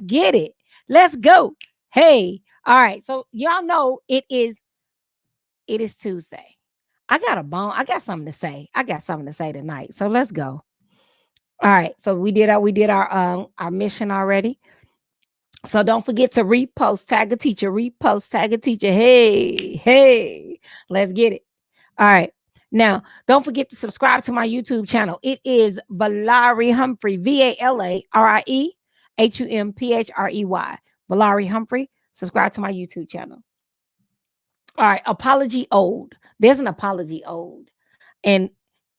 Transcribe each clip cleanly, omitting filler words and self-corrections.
get it. Let's go. Hey. All right. So y'all know it is Tuesday. I got a bone. I got something to say. I got something to say tonight. So let's go. All right. So we did our mission already. So don't forget to repost, tag a teacher, repost, tag a teacher. Hey, hey, let's get it. All right. Now, don't forget to subscribe to my YouTube channel. It is Valari Humphrey, VALARIEHUMPHREY. Valari Humphrey. Subscribe to my YouTube channel. All right. Apology owed. There's an apology owed. And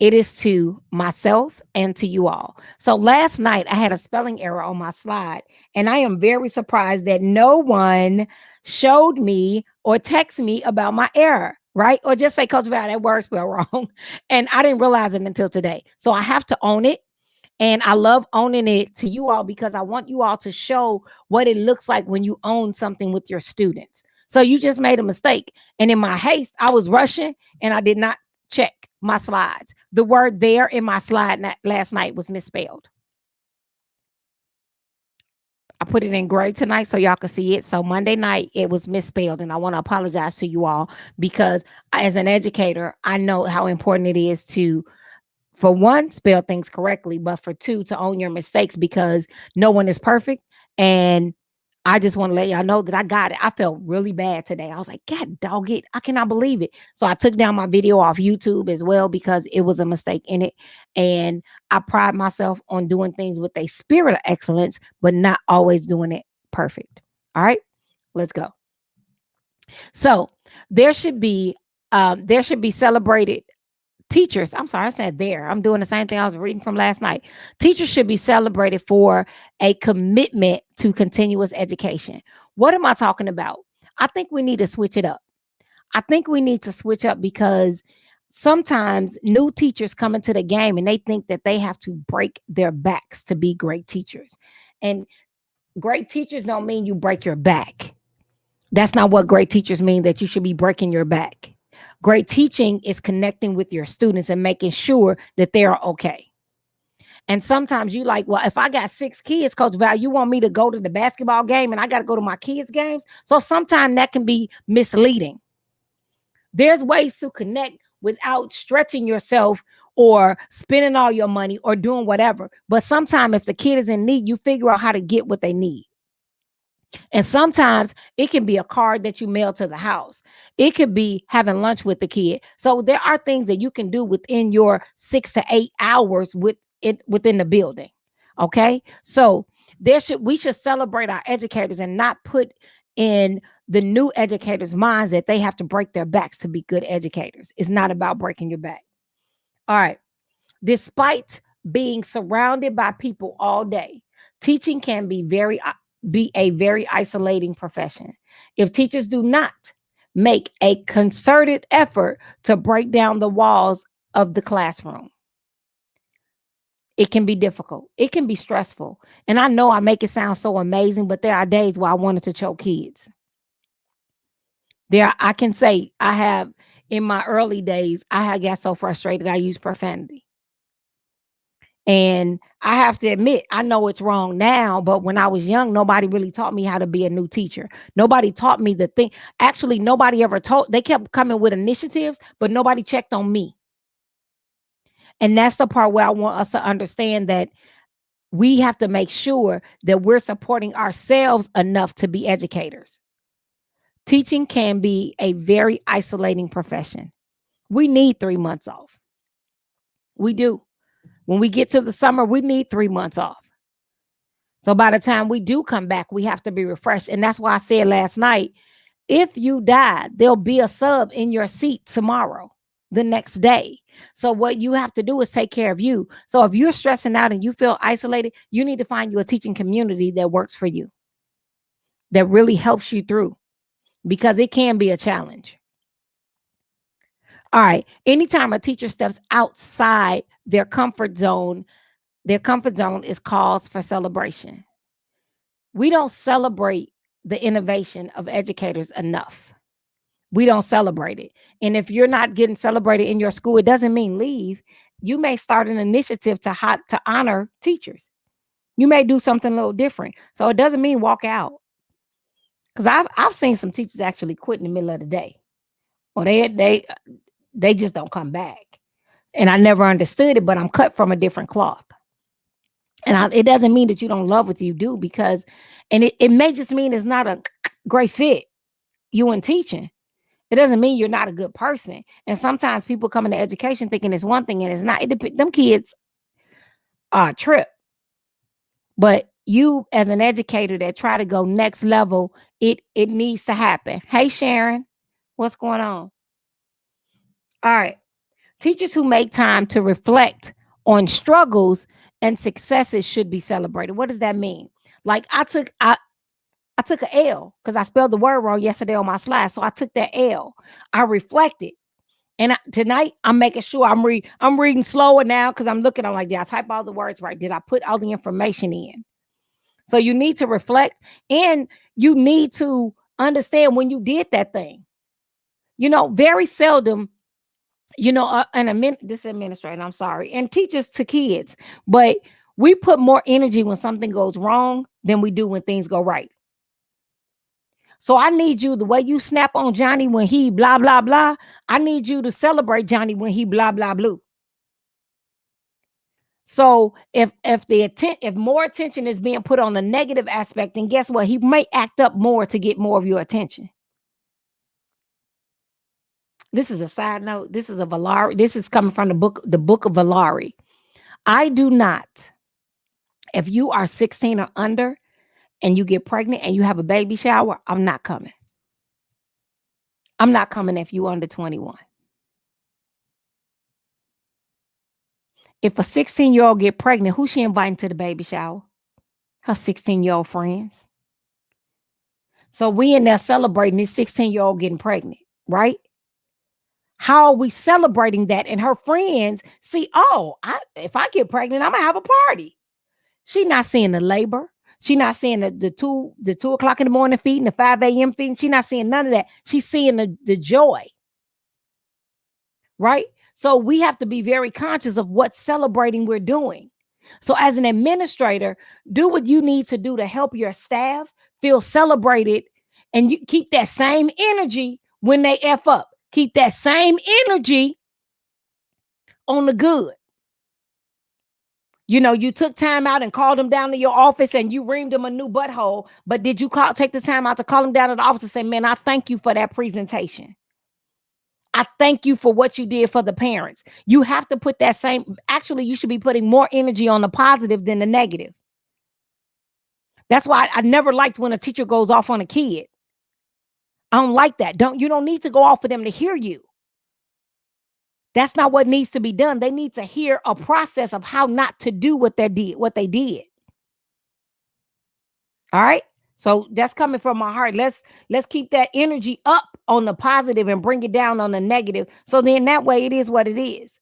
it is to myself and to you all. So last night I had a spelling error on my slide, and I am very surprised that no one showed me or texted me about my error, right? Or just say, Coach Val, that word spelled wrong. And I didn't realize it until today. So I have to own it. And I love owning it to you all because I want you all to show what it looks like when you own something with your students. So you just made a mistake. And in my haste, I was rushing and I did not check my slides. The word there in my slide last night was misspelled. I put it in gray tonight so y'all can see it. So Monday night, it was misspelled. And I want to apologize to you all because as an educator, I know how important it is to, for one, spell things correctly, but for two, to own your mistakes because no one is perfect. And I just want to let y'all know that I got it. I felt really bad today. I was like, God dog it. I cannot believe it. So I took down my video off YouTube as well because it was a mistake in it. And I pride myself on doing things with a spirit of excellence, but not always doing it perfect. All right, let's go. So there should be celebrated teachers. I'm sorry, I said there. I'm doing the same thing I was reading from last night. Teachers should be celebrated for a commitment to continuous education. What am I talking about? I think we need to switch it up. I think we need to switch up because sometimes new teachers come into the game and they think that they have to break their backs to be great teachers. And great teachers don't mean you break your back. That's not what great teachers mean, that you should be breaking your back. Great teaching is connecting with your students and making sure that they're okay. And sometimes you like, well, if I got 6 kids, Coach Val, you want me to go to the basketball game and I got to go to my kids' games? So sometimes that can be misleading. There's ways to connect without stretching yourself or spending all your money or doing whatever. But sometimes if the kid is in need, you figure out how to get what they need. And sometimes it can be a card that you mail to the house. It could be having lunch with the kid. So there are things that you can do within your 6 to 8 hours within the building. Okay. So we should celebrate our educators and not put in the new educators' minds that they have to break their backs to be good educators. It's not about breaking your back. All right. Despite being surrounded by people all day, teaching can be a very isolating profession. If teachers do not make a concerted effort to break down the walls of the classroom, it can be difficult. It can be stressful. And I know I make it sound so amazing, but there are days where I wanted to choke kids. I can say I have, in my early days, I had got so frustrated I used profanity. And I have to admit, I know it's wrong now, but when I was young, nobody really taught me how to be a new teacher. Nobody taught me the thing. Actually, nobody ever they kept coming with initiatives, but nobody checked on me. And that's the part where I want us to understand that we have to make sure that we're supporting ourselves enough to be educators. Teaching can be a very isolating profession. We need 3 months off. We do. When we get to the summer, we need 3 months off. So by the time we do come back, we have to be refreshed. And that's why I said last night, if you die, there'll be a sub in your seat tomorrow, the next day. So what you have to do is take care of you. So if you're stressing out and you feel isolated, you need to find you a teaching community that works for you, that really helps you through, because it can be a challenge. All right. Anytime a teacher steps outside their comfort zone is cause for celebration. We don't celebrate the innovation of educators enough. We don't celebrate it. And if you're not getting celebrated in your school, it doesn't mean leave. You may start an initiative to honor teachers. You may do something a little different. So it doesn't mean walk out. Because I've seen some teachers actually quit in the middle of the day. Or they just don't come back. And I never understood it, but I'm cut from a different cloth. And it doesn't mean that you don't love what you do, because, and it may just mean it's not a great fit, you in teaching. It doesn't mean you're not a good person. And sometimes people come into education thinking it's one thing and it's not. Them kids are a trip. But you, as an educator that try to go next level, it needs to happen. Hey, Sharon, what's going on? All right. Teachers who make time to reflect on struggles and successes should be celebrated. What does that mean? Like I took an L because I spelled the word wrong yesterday on my slide. So I took that L. I reflected. And tonight I'm making sure I'm reading slower now, because I'm looking. I'm like, did I type all the words right? Did I put all the information in? So you need to reflect, and you need to understand when you did that thing. Very seldom, this administrator, I'm sorry, and teachers to kids, but we put more energy when something goes wrong than we do when things go right. So I need you, the way you snap on Johnny when he blah, blah, blah, I need you to celebrate Johnny when he blah, blah, blue. So if more attention is being put on the negative aspect, then guess what? He may act up more to get more of your attention. This is a side note. This is a Valari. This is coming from the book of Valari. I do not, if you are 16 or under and you get pregnant and you have a baby shower, I'm not coming. I'm not coming if you under 21. If a 16-year-old get pregnant, who she inviting to the baby shower? Her 16-year-old friends. So we in there celebrating this 16-year-old getting pregnant, right? How are we celebrating that? And her friends see, oh, if I get pregnant, I'm gonna have a party. She not seeing the labor. She not seeing the 2 o'clock in the morning feeding, the 5 a.m. feeding. She not seeing none of that. She's seeing the joy, right? So we have to be very conscious of what celebrating we're doing. So as an administrator, do what you need to do to help your staff feel celebrated, and you keep that same energy when they F up. Keep that same energy on the good. You took time out and called them down to your office and you reamed them a new butthole. But did you take the time out to call them down to the office and say, man, I thank you for that presentation. I thank you for what you did for the parents. You have to put that same, actually, you should be putting more energy on the positive than the negative. That's why I never liked when a teacher goes off on a kid. I don't like that. You don't need to go off for them to hear you. That's not what needs to be done. They need to hear a process of how not to do what they did. All right. So that's coming from my heart. Let's keep that energy up on the positive and bring it down on the negative. So then that way it is what it is.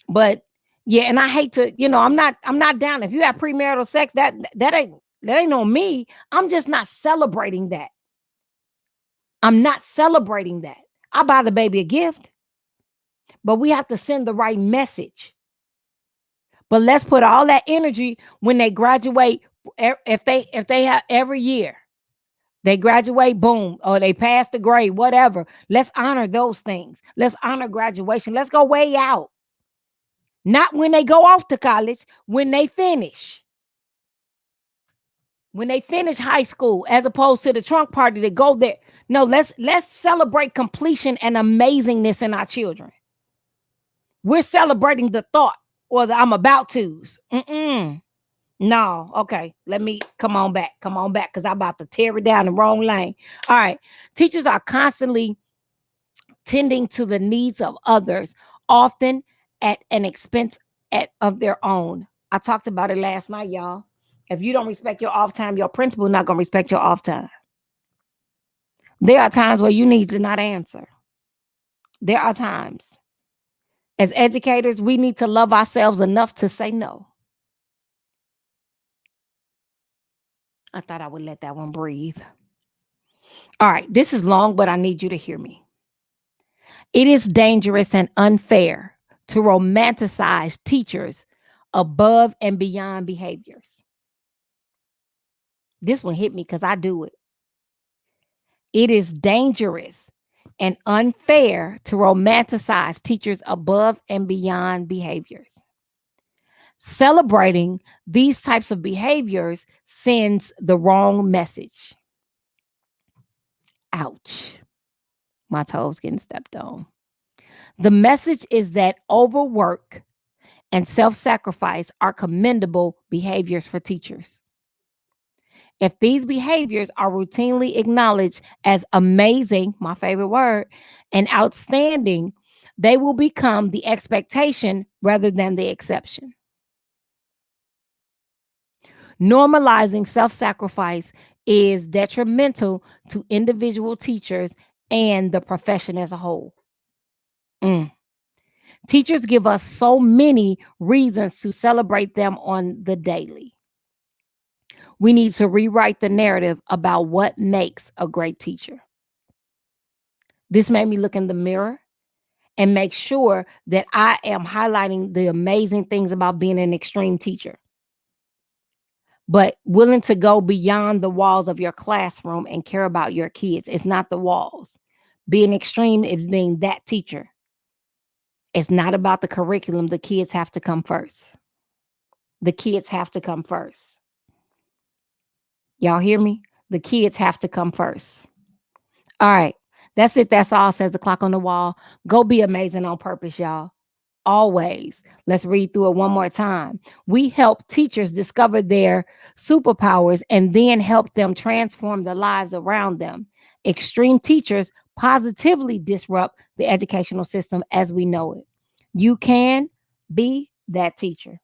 But yeah, and I hate to, I'm not down. If you have premarital sex, that ain't on me. I'm just not celebrating that. I'm not celebrating that. I buy the baby a gift, but we have to send the right message. But let's put all that energy when they graduate. If they have every year, they graduate, boom, or they pass the grade, whatever. Let's honor those things. Let's honor graduation. Let's go way out. Not when they go off to college, when they finish. When they finish high school, as opposed to the trunk party to go there. No, let's celebrate completion and amazingness in our children. We're celebrating the thought or the I'm about to's. No, okay. Let me come on back, because I'm about to tear it down the wrong lane. All right. Teachers are constantly tending to the needs of others, often at an expense of their own. I talked about it last night, y'all. If you don't respect your off time, your principal not going to respect your off time. There are times where you need to not answer. There are times. As educators, we need to love ourselves enough to say no. I thought I would let that one breathe. All right, this is long, but I need you to hear me. It is dangerous and unfair to romanticize teachers above and beyond behaviors. This one hit me because I do it. It is dangerous and unfair to romanticize teachers' above and beyond behaviors. Celebrating these types of behaviors sends the wrong message. Ouch. My toes getting stepped on. The message is that overwork and self-sacrifice are commendable behaviors for teachers. If these behaviors are routinely acknowledged as amazing, my favorite word, and outstanding, they will become the expectation rather than the exception. Normalizing self-sacrifice is detrimental to individual teachers and the profession as a whole. Teachers give us so many reasons to celebrate them on the daily. We need to rewrite the narrative about what makes a great teacher. This made me look in the mirror and make sure that I am highlighting the amazing things about being an extreme teacher, but willing to go beyond the walls of your classroom and care about your kids. It's not the walls. Being extreme is being that teacher. It's not about the curriculum. The kids have to come first. The kids have to come first. Y'all hear me? The kids have to come first. All right. That's it. That's all, says the clock on the wall. Go be amazing on purpose, y'all. Always. Let's read through it one more time. We help teachers discover their superpowers and then help them transform the lives around them. Extreme teachers positively disrupt the educational system as we know it. You can be that teacher.